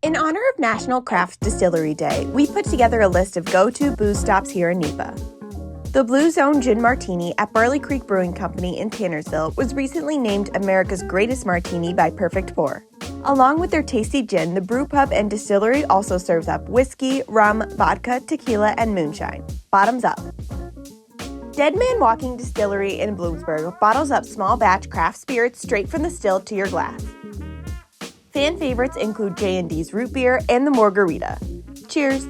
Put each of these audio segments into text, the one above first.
In honor of National Craft Distillery Day, we put together a list of go-to booze stops here in NEPA. The Blue Zone Gin Martini at Burley Creek Brewing Company in Tannersville was recently named America's Greatest Martini by Perfect Pour. Along with their tasty gin, the brew pub and distillery also serves up whiskey, rum, vodka, tequila, and moonshine. Bottoms up. Dead Man Walking Distillery in Bloomsburg bottles up small batch craft spirits straight from the still to your glass. Fan favorites include J&D's Root Beer and the Margarita. Cheers!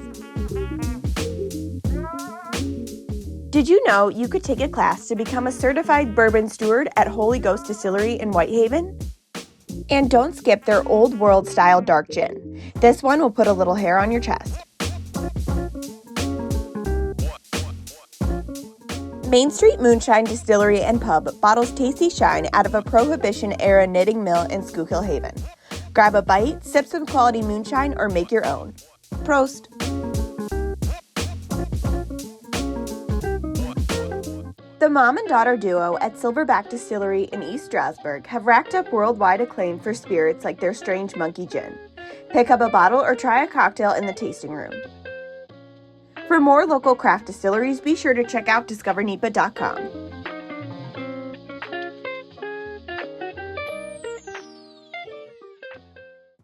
Did you know you could take a class to become a certified bourbon steward at Holy Ghost Distillery in Whitehaven? And don't skip their Old World style dark gin. This one will put a little hair on your chest. Main Street Moonshine Distillery and Pub bottles tasty shine out of a Prohibition-era knitting mill in Schuylkill Haven. Grab a bite, sip some quality moonshine, or make your own. Prost! The mom and daughter duo at Silverback Distillery in East Stroudsburg have racked up worldwide acclaim for spirits like their Strange Monkey Gin. Pick up a bottle or try a cocktail in the tasting room. For more local craft distilleries, be sure to check out discovernepa.com.